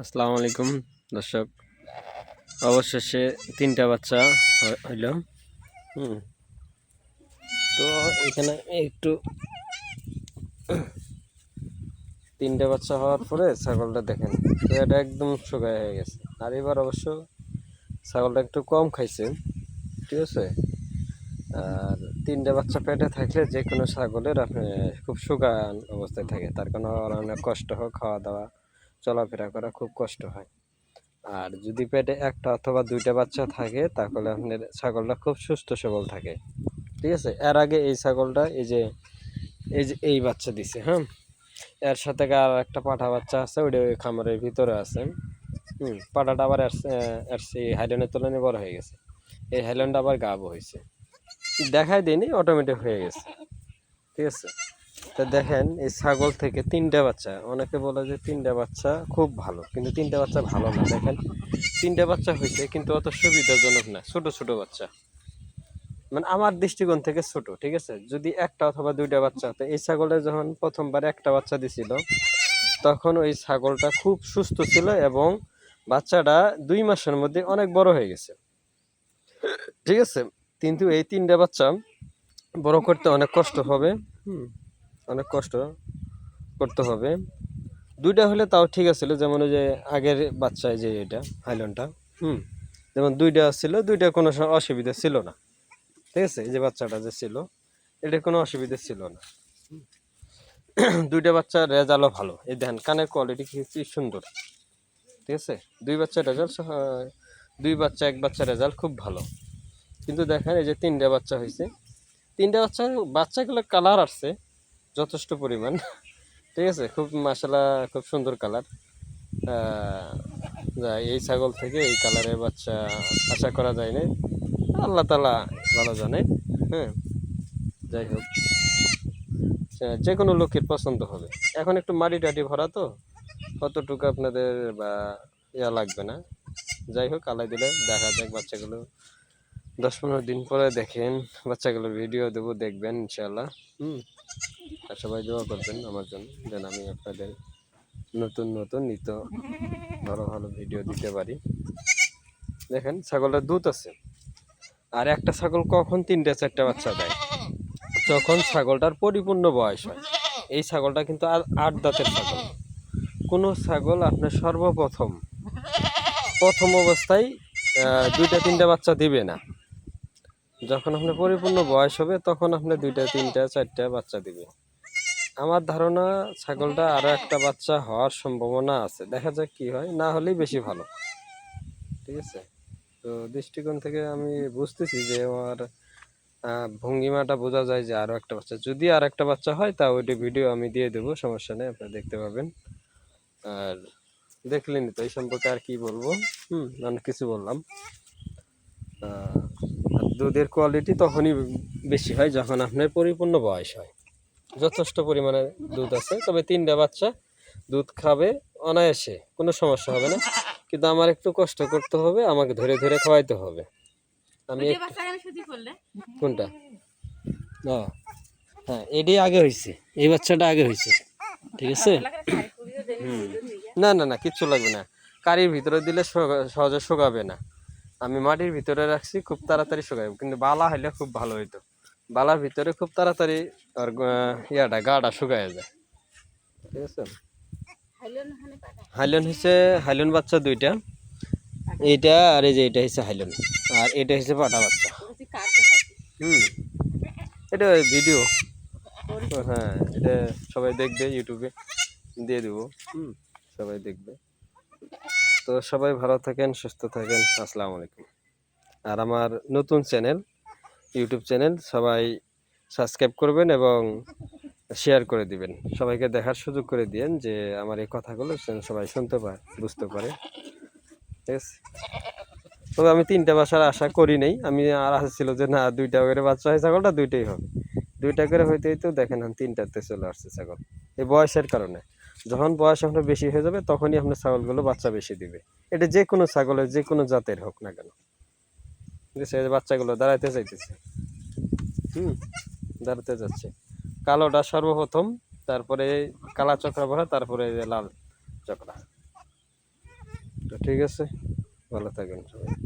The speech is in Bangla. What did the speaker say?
আসসালামু আলাইকুম দর্শক, অবশেষে তিনটা বাচ্চা হইল। তো এখানে একটু তিনটা বাচ্চা হওয়ার পরে ছাগলটা দেখেন, তো এটা একদম শুকায় হয়ে গেছে। আর এবার অবশ্য ছাগলটা একটু কম খাইছে, ঠিক আছে। আর তিনটা বাচ্চা পেটে থাকলে যে কোনো ছাগলের আপনি খুব শুকান অবস্থায় থাকে, তার কোনো অনেক কষ্ট হয়, খাওয়া দাওয়া চলাফেরা করা খুব কষ্ট হয়। আর যদি পেটে একটা অথবা দুইটা বাচ্চা থাকে তাহলে আপনার ছাগলটা খুব সুস্থ সবল থাকে, ঠিক আছে। এর আগে এই ছাগলটা এই বাচ্চা দিছে, হ্যাঁ। এর সাথে আর একটা পাঠা বাচ্চা আছে, ওইটা ওই খামারের ভিতরে আছে। পাঠাটা আবার এই হাইল্যান্ডের তুলনায় বড় হয়ে গেছে। এই হাইল্যান্ড আবার গাবও হয়েছে, দেখাই দিইনি, অটোমেটিক হয়ে গেছে, ঠিক আছে। তো দেখেন, এই ছাগল থেকে তিনটা বাচ্চা, অনেকে বলে যে তিনটা বাচ্চা খুব ভালো, কিন্তু তিনটা বাচ্চা ভালো না। দেখেন, তিনটা বাচ্চা হয়েছে কিন্তু অত সুবিধাজনক না, ছোট ছোট বাচ্চা, মানে আমার দৃষ্টিকোণ থেকে ছোট, ঠিক আছে। যদি একটা অথবা দুইটা বাচ্চা হতো, এই ছাগলটা যখন প্রথমবার একটা বাচ্চা দিছিল তখন ওই ছাগলটা খুব সুস্থ ছিল এবং বাচ্চাটা 2 মাসের মধ্যে অনেক বড় হয়ে গেছে, ঠিক আছে। কিন্তু এই তিনটা বাচ্চা বড় করতে অনেক কষ্ট হবে, অনেক কষ্ট করতে হবে। দুইটা হলে তাও ঠিক আছিল, যেমন ওই যে আগের বাচ্চায় যে এটা হাইল্যান্ডটা, যেমন দুইটা ছিল, দুইটা কোনো অসুবিধা ছিল না, ঠিক আছে। এই যে বাচ্চাটা যে ছিল, এটার কোনো অসুবিধা ছিল না। দুইটা বাচ্চার রেজাল্টও ভালো, এই দেখেন কানের কোয়ালিটি কি সুন্দর, ঠিক আছে। দুই বাচ্চা রেজাল্ট, দুই বাচ্চা এক বাচ্চা রেজাল্ট খুব ভালো। কিন্তু দেখেন, এই যে তিনটা বাচ্চা হয়েছে, তিনটা বাচ্চাগুলো কালার আসছে যথেষ্ট পরিমাণ, ঠিক আছে। খুব মাশাআল্লাহ, খুব সুন্দর কালার। এই ছাগল থেকে এই কালারের বাচ্চা আশা করা যায় না, আল্লাহ তাআলা ভালো জানে। হ্যাঁ, যাই হোক, যে কোনো লোকের পছন্দ হবে। এখন একটু মাটি টাটি ভরা, তো অতটুকু আপনাদের বা ইয়া লাগবে না। যাই হোক, আলাই দিলে দেখা যাক বাচ্চাগুলো 10-15 দিন পরে দেখেন বাচ্চাগুলোর ভিডিও দেবো, দেখবেন ইনশাআল্লাহ। আর সবাই দোয়া করবেন আমার জন্য, যেন আমি আপনাদের নতুন নতুন নিত্য ভালো ভালো ভিডিও দিতে পারি। দেখেন, ছাগলটার দুধ আছে। আর একটা ছাগল কখন 3-4টা বাচ্চা দেয়? যখন ছাগলটার পরিপূর্ণ বয়স হয়। এই ছাগলটা কিন্তু আর 8 দাঁতের ছাগল। কোনো ছাগল আপনার প্রথম অবস্থায় 2-3টা বাচ্চা দিবে না। যখন আপনার পরিপূর্ণ বয়স হবে তখন আপনি 2-3-4টা বাচ্চা দিবে। আমার ধারণা ছাগলটা আরো একটা বাচ্চা হওয়ার সম্ভাবনা আছে, দেখা যাক কি হয়, না হলেই বেশি ভালো, ঠিক আছে। তো দৃষ্টিকোণ থেকে আমি বুঝতেছি যে আমার ভঙ্গিমাটা বোঝা যায় যে আরো একটা বাচ্চা, যদি আর একটা বাচ্চা হয় তা ওইটি ভিডিও আমি দিয়ে দেবো, সমস্যা নেই, আপনারা দেখতে পাবেন। আর দেখলেনি তো, এই সম্পর্কে আর কি বলবো, অনেক কিছু বললাম। দুধের কোয়ালিটি তখনই বেশি হয় যখন আপনার পরিপূর্ণ বয়স হয়, যথেষ্ট পরিমাণে দুধ আছে। তবে তিনটা বাচ্চা দুধ খাবে অনায়াসে, কোনো সমস্যা হবে না। কিন্তু আমার একটু কষ্ট করতে হবে, আমাকে ধরে ধরে খাওয়াইতে হবে। আমি কোনটা? হ্যাঁ, এটাই আগে হয়েছে, এই বাচ্চাটা আগে হয়েছে, ঠিক আছে। না না না, কিচ্ছু লাগবে না। কারির ভিতরে দিলে সহজে শুকাবে না। আমি মাটির ভিতরে রাখছি, খুব তাড়াতাড়ি শুকাবে। কিন্তু বালা হইলে খুব ভালো হইতো, বালার ভিতরে খুব তাড়াতাড়ি আর গাটা শুকায় যায়, ঠিক আছে। হাইলন হচ্ছে, হাইলন বাচ্চা দুইটা, এইটা আর এই যে এটা হচ্ছে হাইলন, আর এটা হচ্ছে পাটা বাচ্চা। এটা ভিডিও, হ্যাঁ, এটা সবাই দেখবে, ইউটিউবে দিয়ে দেবো, সবাই দেখবে। তো সবাই ভালো থাকেন, সুস্থ থাকেন, আসসালামু আলাইকুম। আর আমার নতুন চ্যানেল, ইউটিউব চ্যানেল, সবাই সাবস্ক্রাইব করবেন এবং শেয়ার করে দিবেন, সবাইকে দেখার সুযোগ করে দিয়েন, যে আমার এই কথাগুলো সবাই শুনতে পারে, বুঝতে পারে, ঠিক আছে। তবে আমি 3টা বাচ্চার আশা করি নেই, আমি আর আশা ছিল যে না 2টা করে বাচ্চা হয়, ছাগলটা 2টাই হবে। 2টা করে হইতে হইতে দেখেন 3টাতে চলে আসছে ছাগল, এই বয়সের কারণে। যখন বয়স আপনার বেশি হয়ে যাবে তখনই আপনার ছাগলগুলো বাচ্চা বেশি দিবে। এটা যে কোনো ছাগলের, যে কোনো জাতের হোক না কেন, ঠিক আছে। বাচ্চাগুলো দাঁড়াইতে চাইতেছে, দাঁড়াতে যাচ্ছে। কালোটা সর্বপ্রথম, তারপরে কালা চক্রা ভরা, তারপরে লাল চক্রা। তো ঠিক আছে, ভালো থাকেন সবাই।